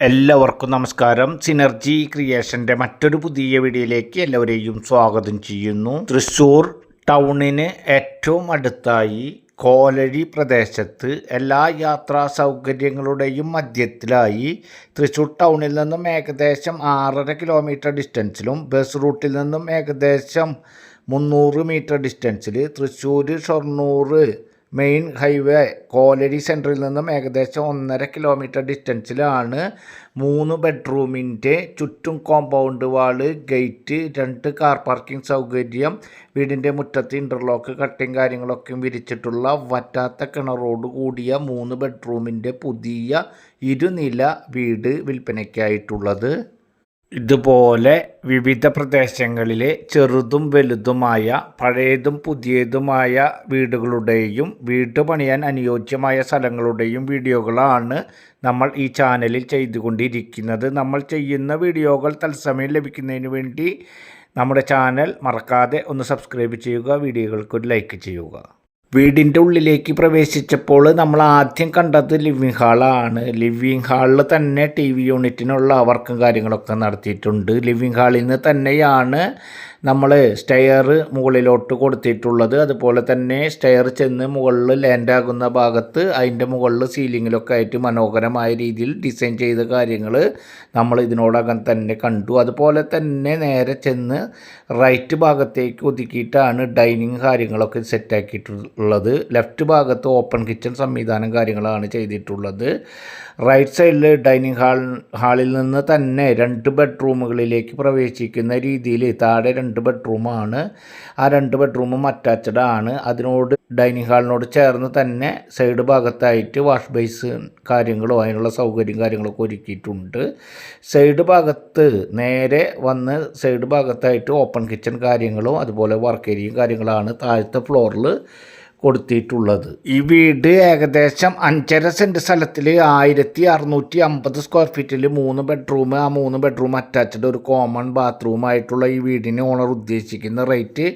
എല്ലാവർക്കും നമസ്കാരം. സിനർജി ക്രിയേഷൻ്റെ മറ്റൊരു പുതിയ വീഡിയോയിലേക്ക് എല്ലാവരെയും സ്വാഗതം ചെയ്യുന്നു. തൃശ്ശൂർ ടൗണിന് ഏറ്റവും അടുത്തായി കോലഴി പ്രദേശത്ത് എല്ലാ യാത്രാ സൗകര്യങ്ങളുടെയും മധ്യത്തിലായി തൃശ്ശൂർ ടൗണിൽ നിന്നും ഏകദേശം 6.5 കിലോമീറ്റർ ഡിസ്റ്റൻസിലും ബസ് റൂട്ടിൽ നിന്നും ഏകദേശം 300 മീറ്റർ ഡിസ്റ്റൻസിൽ തൃശ്ശൂർ ഷൊർണൂർ മെയിൻ ഹൈവേ കോലഴി സെൻറ്ററിൽ നിന്നും ഏകദേശം 1.5 കിലോമീറ്റർ ഡിസ്റ്റൻസിലാണ് 3 ബെഡ്റൂമിൻ്റെ ചുറ്റും compound wall, gate, 2 car parking സൗകര്യം, വീടിൻ്റെ മുറ്റത്ത് ഇൻ്റർലോക്ക് കട്ടിങ് കാര്യങ്ങളൊക്കെ വിരിച്ചിട്ടുള്ള വറ്റാത്ത കിണറോട് കൂടിയ 3 ബെഡ്റൂമിൻ്റെ പുതിയ ഇരുനില വീട് വിൽപ്പനയ്ക്കായിട്ടുള്ളത്. ഇതുപോലെ വിവിധ പ്രദേശങ്ങളിലെ ചെറുതും വലുതുമായ പഴയതും പുതിയതുമായ വീടുകളുടെയും വീട് പണിയാൻ അനുയോജ്യമായ സ്ഥലങ്ങളുടെയും വീഡിയോകളാണ് നമ്മൾ ഈ ചാനലിൽ ചെയ്തുകൊണ്ടിരിക്കുന്നത്. നമ്മൾ ചെയ്യുന്ന വീഡിയോകൾ തത്സമയം ലഭിക്കുന്നതിന് വേണ്ടി നമ്മുടെ ചാനൽ മറക്കാതെ ഒന്ന് സബ്സ്ക്രൈബ് ചെയ്യുക, വീഡിയോകൾക്ക് ഒരു ലൈക്ക് ചെയ്യുക. വീടിൻ്റെ ഉള്ളിലേക്ക് പ്രവേശിച്ചപ്പോൾ നമ്മൾ ആദ്യം കണ്ടത് ലിവിങ് ഹാളാണ്. ലിവിങ് ഹാളിൽ തന്നെ TV യൂണിറ്റിനുള്ള വർക്കും കാര്യങ്ങളൊക്കെ നടത്തിയിട്ടുണ്ട്. ലിവിങ് ഹാളിൽ നിന്ന് തന്നെയാണ് നമ്മൾ സ്റ്റെയർ മുകളിലോട്ട് കൊടുത്തിട്ടുള്ളത്. അതുപോലെ തന്നെ സ്റ്റെയർ ചെന്ന് മുകളിൽ ലാൻഡാകുന്ന ഭാഗത്ത് അതിൻ്റെ മുകളിൽ സീലിങ്ങിലൊക്കെ ആയിട്ട് മനോഹരമായ രീതിയിൽ ഡിസൈൻ ചെയ്ത കാര്യങ്ങൾ നമ്മൾ ഇതിനോടകം തന്നെ കണ്ടു. അതുപോലെ തന്നെ നേരെ ചെന്ന് റൈറ്റ് ഭാഗത്തേക്ക് ഒതുക്കിയിട്ടാണ് ഡൈനിങ് കാര്യങ്ങളൊക്കെ സെറ്റാക്കിയിട്ടുള്ളത്. ലെഫ്റ്റ് ഭാഗത്ത് ഓപ്പൺ കിച്ചൺ സംവിധാനം കാര്യങ്ങളാണ് ചെയ്തിട്ടുള്ളത്. റൈറ്റ് സൈഡിൽ ഡൈനിങ് ഹാളിൽ നിന്ന് തന്നെ 2 ബെഡ്റൂമുകളിലേക്ക് പ്രവേശിക്കുന്ന രീതിയിൽ താഴെ 2 ബെഡ്റൂമാണ്. ആ 2 ബെഡ്റൂമും അറ്റാച്ച്ഡ് ആണ്. അതിനോട് ഡൈനിങ് ഹാളിനോട് ചേർന്ന് തന്നെ സൈഡ് ഭാഗത്തായിട്ട് വാഷ് ബേസ് കാര്യങ്ങളോ അതിനുള്ള സൗകര്യം കാര്യങ്ങളൊക്കെ ഒരുക്കിയിട്ടുണ്ട്. സൈഡ് ഭാഗത്ത് നേരെ വന്ന് സൈഡ് ഭാഗത്തായിട്ട് ഓപ്പൺ കിച്ചൺ കാര്യങ്ങളും അതുപോലെ വർക്ക് ഏരിയയും കാര്യങ്ങളാണ് താഴത്തെ ഫ്ലോറിൽ കൊടുത്തിട്ടുള്ളത്. ഈ വീട് ഏകദേശം 5.5 സെൻറ്റ് സ്ഥലത്തിൽ 1650 സ്ക്വയർ ഫീറ്റിൽ 3 ബെഡ്റൂം, ആ 3 ബെഡ്റൂം അറ്റാച്ച്ഡ് ഒരു കോമൺ ബാത്റൂമായിട്ടുള്ള ഈ വീടിന് ഓണർ ഉദ്ദേശിക്കുന്ന റേറ്റ്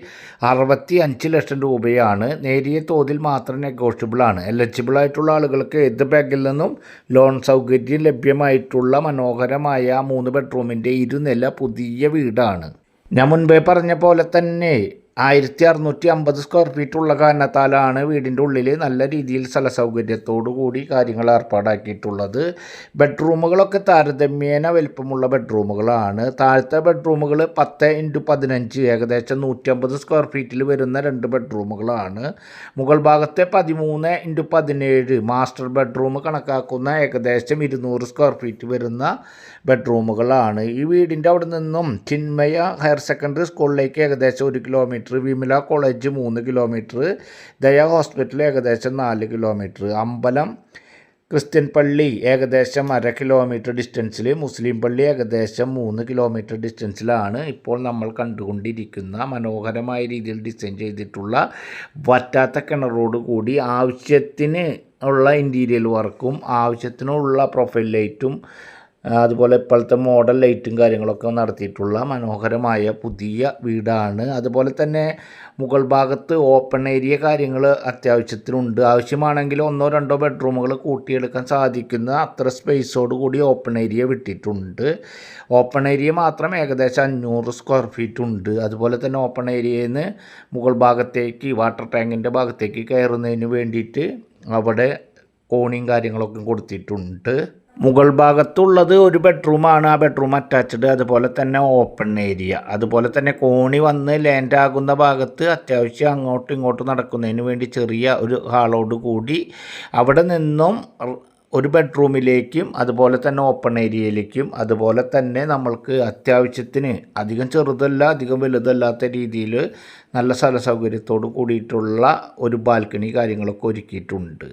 65 ലക്ഷം രൂപയാണ്. നേരിയ തോതിൽ മാത്രം നെഗോഷ്യബിളാണ്. എലിജിബിൾ ആയിട്ടുള്ള ആളുകൾക്ക് ഏത് ബാങ്കിൽ നിന്നും ലോൺ സൗകര്യം ലഭ്യമായിട്ടുള്ള മനോഹരമായ 3 ബെഡ്റൂമിൻ്റെ ഇരുനില പുതിയ വീടാണ്. ഞാൻ മുൻപേ പറഞ്ഞ പോലെ തന്നെ 1650 സ്ക്വയർ ഫീറ്റ് ഉള്ള കാരണത്താലാണ് വീടിൻ്റെ ഉള്ളിൽ നല്ല രീതിയിൽ സ്ഥല സൗകര്യത്തോടു കൂടി കാര്യങ്ങൾ ഏർപ്പാടാക്കിയിട്ടുള്ളത്. ബെഡ്റൂമുകളൊക്കെ താരതമ്യേന വലിപ്പമുള്ള ബെഡ്റൂമുകളാണ്. താഴത്തെ ബെഡ്റൂമുകൾ 10x15 ഏകദേശം 150 സ്ക്വയർ ഫീറ്റിൽ വരുന്ന 2 ബെഡ്റൂമുകളാണ്. മുകൾ ഭാഗത്തെ 13x17 മാസ്റ്റർ ബെഡ്റൂം കണക്കാക്കുന്ന ഏകദേശം 200 സ്ക്വയർ ഫീറ്റ് വരുന്ന ബെഡ്റൂമുകളാണ്. ഈ വീടിൻ്റെ അവിടെ നിന്നും ചിന്മയ ഹയർ സെക്കൻഡറി സ്കൂളിലേക്ക് ഏകദേശം 1 കിലോമീറ്റർ, വിമല കോളേജ് 3 കിലോമീറ്റർ, ദയ ഹോസ്പിറ്റൽ ഏകദേശം 4 കിലോമീറ്റർ, അമ്പലം ക്രിസ്ത്യൻ പള്ളി ഏകദേശം 1/2 കിലോമീറ്റർ ഡിസ്റ്റൻസിൽ, മുസ്ലിം പള്ളി ഏകദേശം 3 കിലോമീറ്റർ ഡിസ്റ്റൻസിലാണ് ഇപ്പോൾ നമ്മൾ കണ്ടുകൊണ്ടിരിക്കുന്ന മനോഹരമായ രീതിയിൽ ഡിസൈൻ ചെയ്തിട്ടുള്ള വറ്റാത്ത കിണറോട് കൂടി ആവശ്യത്തിന് ഉള്ള ഇൻറ്റീരിയൽ വർക്കും ആവശ്യത്തിനുള്ള പ്രൊഫൈൽ ലൈറ്റും അതുപോലെ ഇപ്പോഴത്തെ മോഡൽ ലൈറ്റും കാര്യങ്ങളൊക്കെ നടത്തിയിട്ടുള്ള മനോഹരമായ പുതിയ വീടാണ്. അതുപോലെ തന്നെ മുകൾ ഭാഗത്ത് ഓപ്പൺ ഏരിയ കാര്യങ്ങൾ അത്യാവശ്യത്തിനുണ്ട്. ആവശ്യമാണെങ്കിൽ 1-2 ബെഡ്റൂമുകൾ കൂട്ടിയെടുക്കാൻ സാധിക്കുന്ന അത്ര സ്പേസോട് കൂടി ഓപ്പൺ ഏരിയ വിട്ടിട്ടുണ്ട്. ഓപ്പൺ ഏരിയ മാത്രം ഏകദേശം 500 സ്ക്വയർ ഫീറ്റ് ഉണ്ട്. അതുപോലെ തന്നെ ഓപ്പൺ ഏരിയയിൽ നിന്ന് മുകൾ ഭാഗത്തേക്ക് വാട്ടർ ടാങ്കിൻ്റെ ഭാഗത്തേക്ക് കയറുന്നതിന് വേണ്ടിയിട്ട് അവിടെ കോണിയും കാര്യങ്ങളൊക്കെ കൊടുത്തിട്ടുണ്ട്. മുകൾ ഭാഗത്തുള്ളത് ഒരു ബെഡ്റൂമാണ്. ആ ബെഡ്റൂം അറ്റാച്ച്ഡ്, അതുപോലെ തന്നെ ഓപ്പൺ ഏരിയ, അതുപോലെ തന്നെ കോണി വന്ന് ലാൻഡ് ആകുന്ന ഭാഗത്ത് അത്യാവശ്യം അങ്ങോട്ടും ഇങ്ങോട്ടും നടക്കുന്നതിന് വേണ്ടി ചെറിയ ഒരു ഹാളോട് കൂടി അവിടെ നിന്നും ഒരു ബെഡ്റൂമിലേക്കും അതുപോലെ തന്നെ ഓപ്പൺ ഏരിയയിലേക്കും അതുപോലെ തന്നെ നമ്മൾക്ക് അത്യാവശ്യത്തിന് അധികം ചെറുതല്ല അധികം വലുതല്ലാത്ത രീതിയിൽ നല്ല സ്ഥല സൗകര്യത്തോട് കൂടിയിട്ടുള്ള ഒരു ബാൽക്കണി കാര്യങ്ങളൊക്കെ ഒരുക്കിയിട്ടുണ്ട്.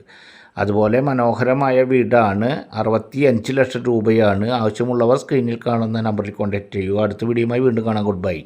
അതുപോലെ മനോഹരമായ വീടാണ്. 65 ലക്ഷം രൂപയാണ്. ആവശ്യമുള്ളവർ സ്ക്രീനിൽ കാണുന്ന നമ്പറിൽ കോൺടാക്റ്റ് ചെയ്യുക. അടുത്ത വീഡിയോയുമായി വീണ്ടും കാണാം. Good bye.